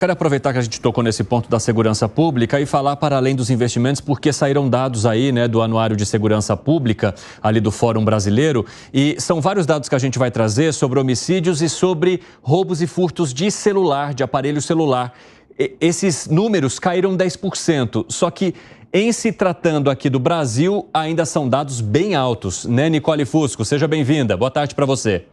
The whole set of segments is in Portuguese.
Quero aproveitar que a gente tocou nesse ponto da segurança pública e falar para além dos investimentos, porque saíram dados aí, né, do Anuário de Segurança Pública, ali do Fórum Brasileiro, e são vários dados que a gente vai trazer sobre homicídios e sobre roubos e furtos de celular, de aparelho celular. Esses números caíram 10%, só que em se tratando aqui do Brasil, ainda são dados bem altos, né, Nicole Fusco? Seja bem-vinda. Boa tarde para você.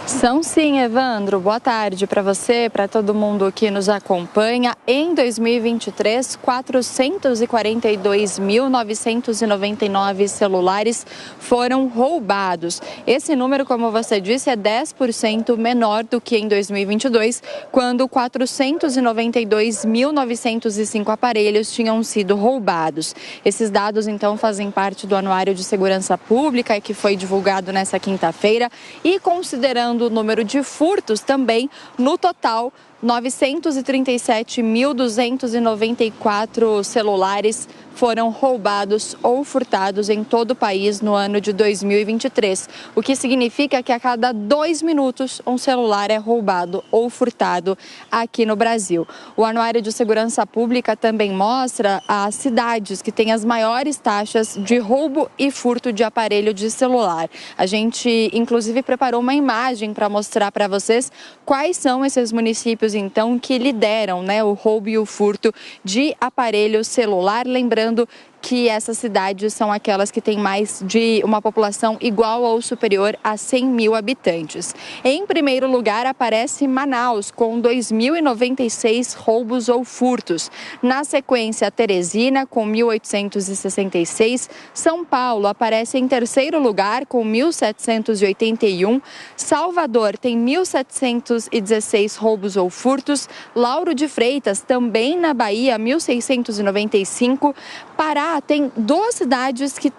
São sim, Evandro. Boa tarde para você, para todo mundo que nos acompanha. Em 2023, 442.999 celulares foram roubados. Esse número, como você disse, é 10% menor do que em 2022, quando 492.905 aparelhos tinham sido roubados. Esses dados, então, fazem parte do Anuário de Segurança Pública, que foi divulgado nesta quinta-feira, e considerando o número de furtos também, no total, 937.294 celulares foram roubados ou furtados em todo o país no ano de 2023, o que significa que a cada 2 minutos um celular é roubado ou furtado aqui no Brasil. O Anuário de Segurança Pública também mostra as cidades que têm as maiores taxas de roubo e furto de aparelho de celular. A gente, inclusive, preparou uma imagem para mostrar para vocês quais são esses municípios, então, que lideram, né, o roubo e o furto de aparelho celular. Lembrando que essas cidades são aquelas que têm mais de uma população igual ou superior a 100 mil habitantes. Em primeiro lugar aparece Manaus, com 2.096 roubos ou furtos. Na sequência, Teresina, com 1.866. São Paulo aparece em terceiro lugar, com 1.781. Salvador tem 1.716 roubos ou furtos. Lauro de Freitas, também na Bahia, 1.695. Pará tem 2 cidades que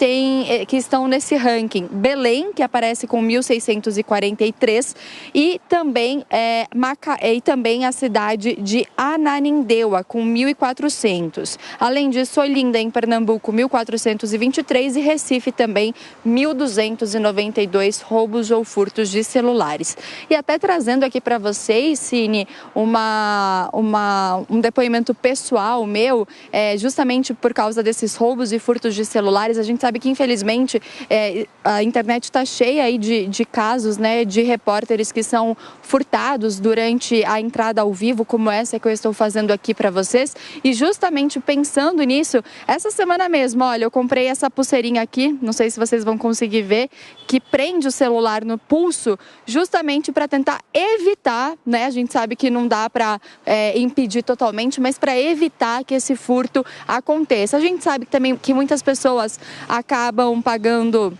estão nesse ranking. Belém, que aparece com 1.643, e também a cidade de Ananindeua, com 1.400. Além disso, Olinda, em Pernambuco, 1.423, e Recife também 1.292 roubos ou furtos de celulares. E até trazendo aqui para vocês, Cine, um depoimento pessoal meu, justamente por causa desses roubos e furtos de celulares. A gente sabe que, infelizmente, a internet está cheia aí de casos, né, de repórteres que são furtados durante a entrada ao vivo, como essa que eu estou fazendo aqui para vocês. E justamente pensando nisso, essa semana mesmo, olha, eu comprei essa pulseirinha aqui, não sei se vocês vão conseguir ver, que prende o celular no pulso, justamente para tentar evitar, né, a gente sabe que não dá para impedir totalmente, mas para evitar que esse furto aconteça. A gente sabe também que muitas pessoas acabam pagando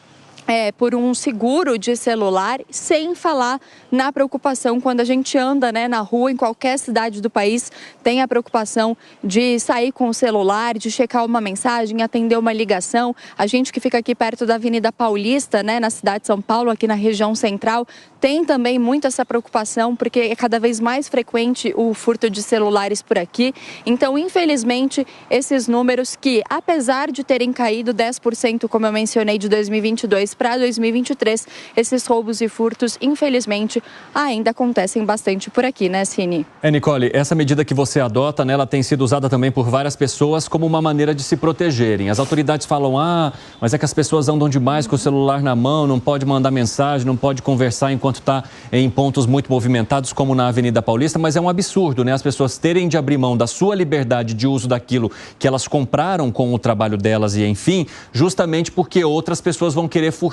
por um seguro de celular, sem falar na preocupação quando a gente anda, né, na rua, em qualquer cidade do país, tem a preocupação de sair com o celular, de checar uma mensagem, atender uma ligação. A gente que fica aqui perto da Avenida Paulista, né, na cidade de São Paulo, aqui na região central, tem também muito essa preocupação, porque é cada vez mais frequente o furto de celulares por aqui. Então, infelizmente, esses números que, apesar de terem caído 10%, como eu mencionei, de 2022 para 2023, esses roubos e furtos, infelizmente, ainda acontecem bastante por aqui, né, Cine? Nicole, essa medida que você adota, né, ela tem sido usada também por várias pessoas como uma maneira de se protegerem. As autoridades falam, mas é que as pessoas andam demais com o celular na mão, não pode mandar mensagem, não pode conversar enquanto está em pontos muito movimentados, como na Avenida Paulista, mas é um absurdo, né, as pessoas terem de abrir mão da sua liberdade de uso daquilo que elas compraram com o trabalho delas e, enfim, justamente porque outras pessoas vão querer furtar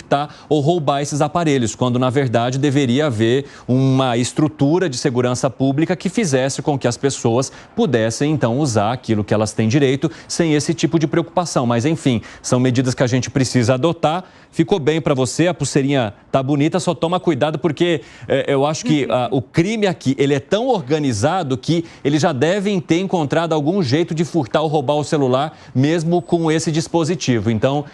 ou roubar esses aparelhos, quando na verdade deveria haver uma estrutura de segurança pública que fizesse com que as pessoas pudessem então usar aquilo que elas têm direito sem esse tipo de preocupação. Mas enfim, são medidas que a gente precisa adotar. Ficou bem para você, a pulseirinha tá bonita, só toma cuidado porque eu acho que o crime aqui, ele é tão organizado que eles já devem ter encontrado algum jeito de furtar ou roubar o celular mesmo com esse dispositivo. Então,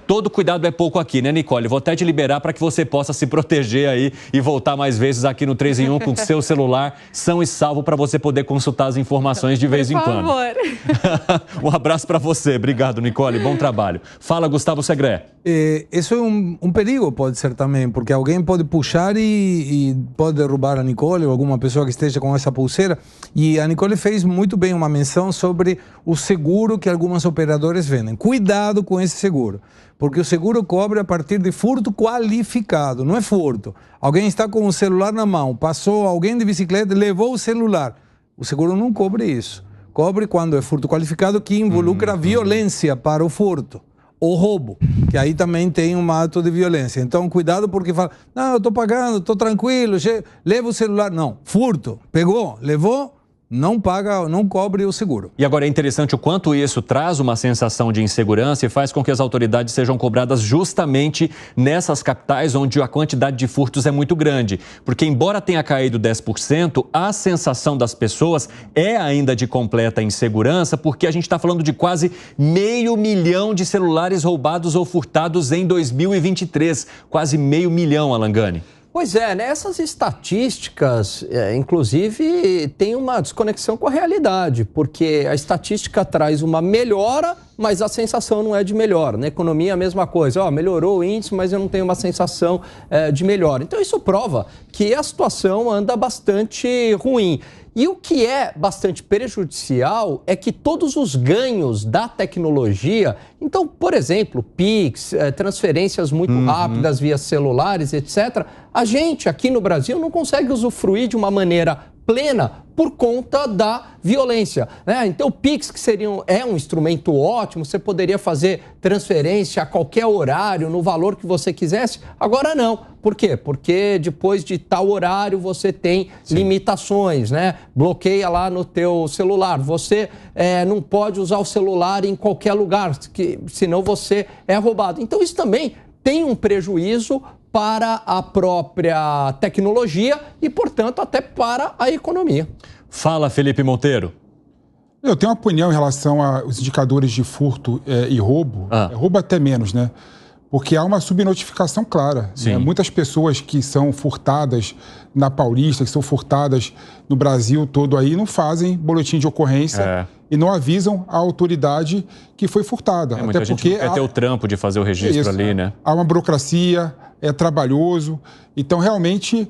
todo cuidado é pouco aqui, né, Nicole? Nicole, vou até te liberar para que você possa se proteger aí e voltar mais vezes aqui no 3 em 1 com o seu celular são e salvo para você poder consultar as informações de vez em quando. Por favor. Um abraço para você. Obrigado, Nicole. Bom trabalho. Fala, Gustavo Segré. Isso é um perigo, pode ser também, porque alguém pode puxar e pode derrubar a Nicole ou alguma pessoa que esteja com essa pulseira. E a Nicole fez muito bem uma menção sobre o seguro que algumas operadoras vendem. Cuidado com esse seguro, porque o seguro cobre a partir de furto qualificado, não é furto. Alguém está com o celular na mão, passou alguém de bicicleta, levou o celular. O seguro não cobre isso. Cobre quando é furto qualificado, que involucra violência para o furto. Ou roubo, que aí também tem um ato de violência. Então, cuidado, porque fala, não, eu estou pagando, estou tranquilo, leva o celular. Não, furto, pegou, levou, não paga, não cobre o seguro. E agora é interessante o quanto isso traz uma sensação de insegurança e faz com que as autoridades sejam cobradas justamente nessas capitais onde a quantidade de furtos é muito grande. Porque embora tenha caído 10%, a sensação das pessoas é ainda de completa insegurança, porque a gente está falando de quase 500 mil de celulares roubados ou furtados em 2023. Quase 500 mil, Alangani. Pois é, né? Essas estatísticas, inclusive, têm uma desconexão com a realidade, porque a estatística traz uma melhora, mas a sensação não é de melhora. Na economia, a mesma coisa. Melhorou o índice, mas eu não tenho uma sensação de melhora. Então, isso prova que a situação anda bastante ruim. E o que é bastante prejudicial é que todos os ganhos da tecnologia, então, por exemplo, Pix, transferências muito rápidas via celulares, etc., a gente aqui no Brasil não consegue usufruir de uma maneira plena por conta da violência, né? Então o Pix, que é um instrumento ótimo, você poderia fazer transferência a qualquer horário, no valor que você quisesse, agora não. Por quê? Porque depois de tal horário você tem limitações, né? Bloqueia lá no teu celular, você não pode usar o celular em qualquer lugar, senão você é roubado. Então isso também tem um prejuízo para a própria tecnologia e, portanto, até para a economia. Fala, Felipe Monteiro. Eu tenho uma opinião em relação aos indicadores de furto e roubo. Roubo até menos, né? Porque há uma subnotificação clara. Né? Muitas pessoas que são furtadas na Paulista, que são furtadas no Brasil todo aí, não fazem boletim de ocorrência e não avisam a autoridade que foi furtada. Muita até gente porque quer ter o trampo de fazer o registro ali, né? Há uma burocracia, é trabalhoso. Então, realmente,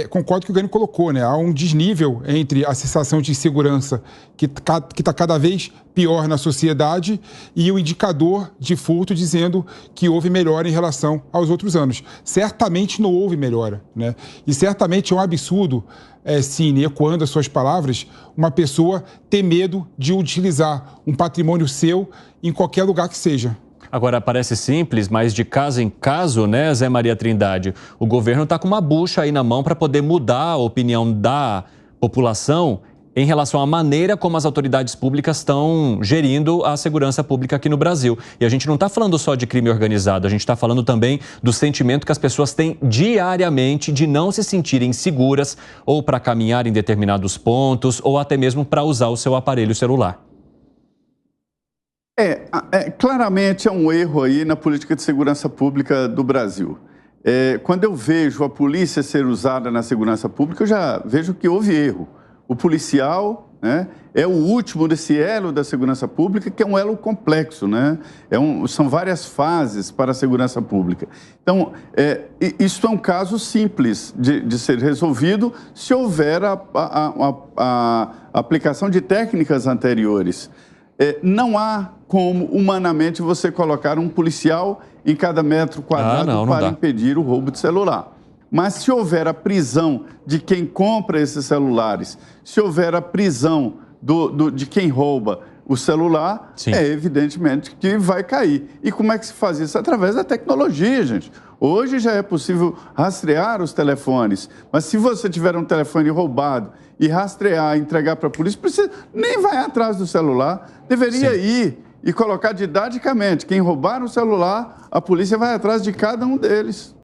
concordo com o Gani colocou, né? Há um desnível entre a sensação de insegurança que está cada vez pior na sociedade e o indicador de furto dizendo que houve melhora em relação aos outros anos. Certamente não houve melhora, né? E certamente é um absurdo, Cine, ecoando as suas palavras, uma pessoa ter medo de utilizar um patrimônio seu em qualquer lugar que seja. Agora, parece simples, mas de caso em caso, né, Zé Maria Trindade, o governo está com uma bucha aí na mão para poder mudar a opinião da população em relação à maneira como as autoridades públicas estão gerindo a segurança pública aqui no Brasil. E a gente não está falando só de crime organizado, a gente está falando também do sentimento que as pessoas têm diariamente de não se sentirem seguras ou para caminhar em determinados pontos ou até mesmo para usar o seu aparelho celular. Claramente é um erro aí na política de segurança pública do Brasil. Quando eu vejo a polícia ser usada na segurança pública, eu já vejo que houve erro. O policial, né, é o último desse elo da segurança pública, que é um elo complexo, né? São várias fases para a segurança pública. Então, isso é um caso simples de ser resolvido se houver a aplicação de técnicas anteriores. Não há como, humanamente, você colocar um policial em cada metro quadrado para impedir o roubo de celular. Mas se houver a prisão de quem compra esses celulares, se houver a prisão de quem rouba o celular, evidentemente que vai cair. E como é que se faz isso? Através da tecnologia, gente. Hoje já é possível rastrear os telefones, mas se você tiver um telefone roubado e rastrear, entregar para a polícia, nem vai atrás do celular, deveria ir e colocar didaticamente. Quem roubar o celular, a polícia vai atrás de cada um deles.